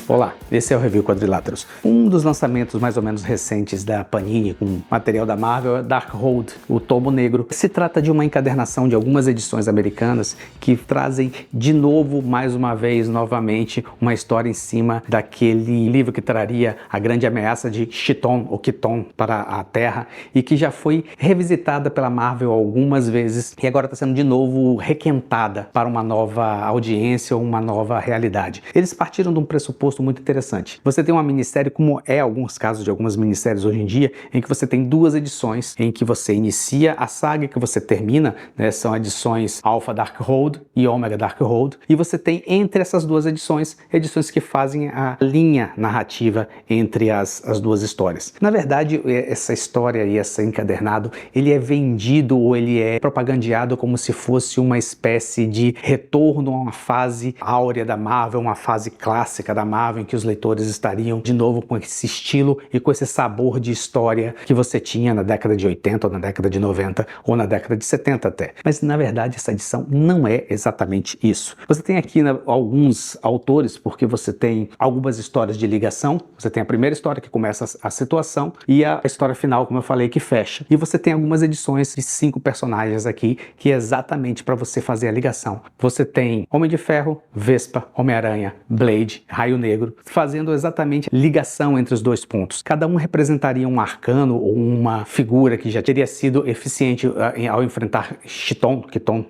Olá, esse é o Review Quadriláteros. Um dos lançamentos mais ou menos recentes da Panini com material da Marvel é Darkhold, o Tomo Negro. Se trata de uma encadernação de algumas edições americanas que trazem de novo, mais uma vez, novamente, uma história em cima daquele livro que traria a grande ameaça de Chthon ou Chthon para a Terra e que já foi revisitada pela Marvel algumas vezes e agora está sendo de novo requentada para uma nova audiência ou uma nova realidade. Eles partiram de um pressuposto muito interessante. Você tem uma minissérie, como é alguns casos de algumas minisséries hoje em dia, em que você tem duas edições, em que você inicia a saga que você termina, né, são edições Alpha Darkhold e Omega Darkhold, e você tem entre essas duas edições que fazem a linha narrativa entre as duas histórias. Na verdade, essa história e esse encadernado, ele é vendido ou ele é propagandeado como se fosse uma espécie de retorno a uma fase áurea da Marvel, uma fase clássica da Marvel, em que os leitores estariam de novo com esse estilo e com esse sabor de história que você tinha na década de 80, ou na década de 90, ou na década de 70 até. Mas na verdade essa edição não é exatamente isso. Você tem aqui alguns autores, porque você tem algumas histórias de ligação, você tem a primeira história que começa a situação e a história final, como eu falei, que fecha. E você tem algumas edições de 5 personagens aqui, que é exatamente para você fazer a ligação. Você tem Homem de Ferro, Vespa, Homem-Aranha, Blade, Raio Negro, fazendo exatamente ligação entre os dois pontos. Cada um representaria um arcano ou uma figura que já teria sido eficiente ao enfrentar Chthon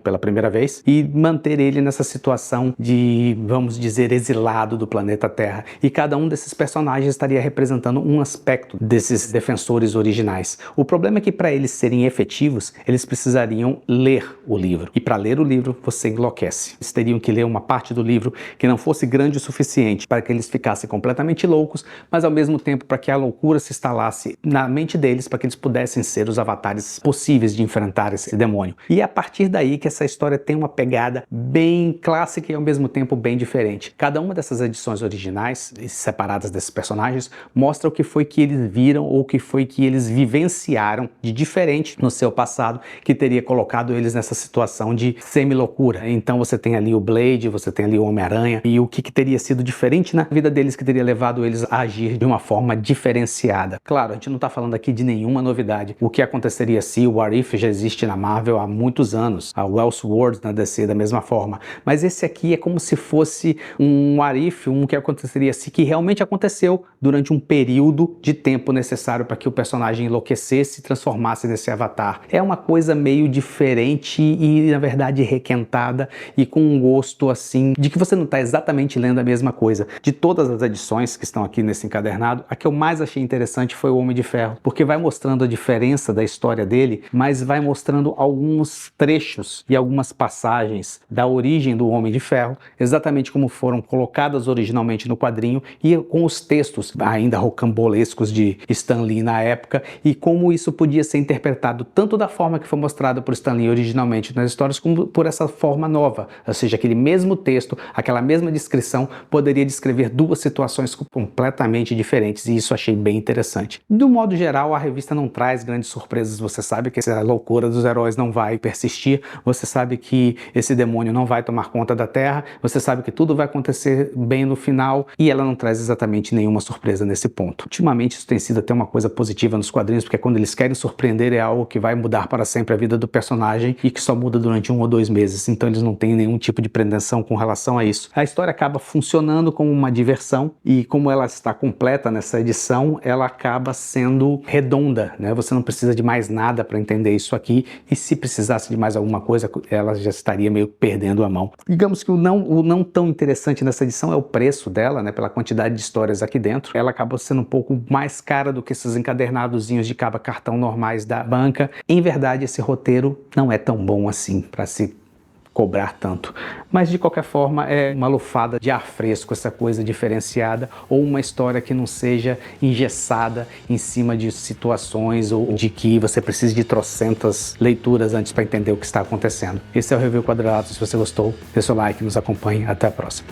pela primeira vez e manter ele nessa situação de, vamos dizer, exilado do planeta Terra. E cada um desses personagens estaria representando um aspecto desses defensores originais. O problema é que para eles serem efetivos, eles precisariam ler o livro. E para ler o livro, você enlouquece. Eles teriam que ler uma parte do livro que não fosse grande o suficiente para que eles ficassem completamente loucos, mas ao mesmo tempo para que a loucura se instalasse na mente deles, para que eles pudessem ser os avatares possíveis de enfrentar esse demônio. E é a partir daí que essa história tem uma pegada bem clássica e ao mesmo tempo bem diferente. Cada uma dessas edições originais, separadas desses personagens, mostra o que foi que eles viram ou o que foi que eles vivenciaram de diferente no seu passado, que teria colocado eles nessa situação de semi-loucura. Então você tem ali o Blade, você tem ali o Homem-Aranha, e o que teria sido diferente na vida deles que teria levado eles a agir de uma forma diferenciada. Claro, a gente não está falando aqui de nenhuma novidade. O que aconteceria se o What If já existe na Marvel há muitos anos, a Elseworlds na DC da mesma forma, mas esse aqui é como se fosse um What If, um que aconteceria se que realmente aconteceu durante um período de tempo necessário para que o personagem enlouquecesse e transformasse nesse avatar. É uma coisa meio diferente e na verdade requentada e com um gosto assim de que você não está exatamente lendo a mesma coisa. De todas as edições que estão aqui nesse encadernado, a que eu mais achei interessante foi o Homem de Ferro, porque vai mostrando a diferença da história dele, mas vai mostrando alguns trechos e algumas passagens da origem do Homem de Ferro, exatamente como foram colocadas originalmente no quadrinho e com os textos ainda rocambolescos de Stan Lee na época e como isso podia ser interpretado tanto da forma que foi mostrado por Stan Lee originalmente nas histórias, como por essa forma nova, ou seja, aquele mesmo texto, aquela mesma descrição poderia descrever duas situações completamente diferentes e isso achei bem interessante. Do modo geral, a revista não traz grandes surpresas, você sabe que essa loucura dos heróis não vai persistir, você sabe que esse demônio não vai tomar conta da Terra, você sabe que tudo vai acontecer bem no final e ela não traz exatamente nenhuma surpresa nesse ponto. Ultimamente isso tem sido até uma coisa positiva nos quadrinhos, porque quando eles querem surpreender é algo que vai mudar para sempre a vida do personagem e que só muda durante 1 ou 2 meses, então eles não têm nenhum tipo de pretensão com relação a isso. A história acaba funcionando como uma diversão e como ela está completa nessa edição, ela acaba sendo redonda, né? Você não precisa de mais nada para entender isso aqui e se precisasse de mais alguma coisa, ela já estaria meio perdendo a mão. Digamos que o não tão interessante nessa edição é o preço dela, né? Pela quantidade de histórias aqui dentro, ela acaba sendo um pouco mais cara do que esses encadernadozinhos de capa cartão normais da banca. Em verdade, esse roteiro não é tão bom assim para se cobrar tanto, mas de qualquer forma é uma lufada de ar fresco, essa coisa diferenciada, ou uma história que não seja engessada em cima de situações ou de que você precise de trocentas leituras antes para entender o que está acontecendo. Esse é o Review Quadriláteros. Se você gostou, dê seu like, nos acompanhe, até a próxima.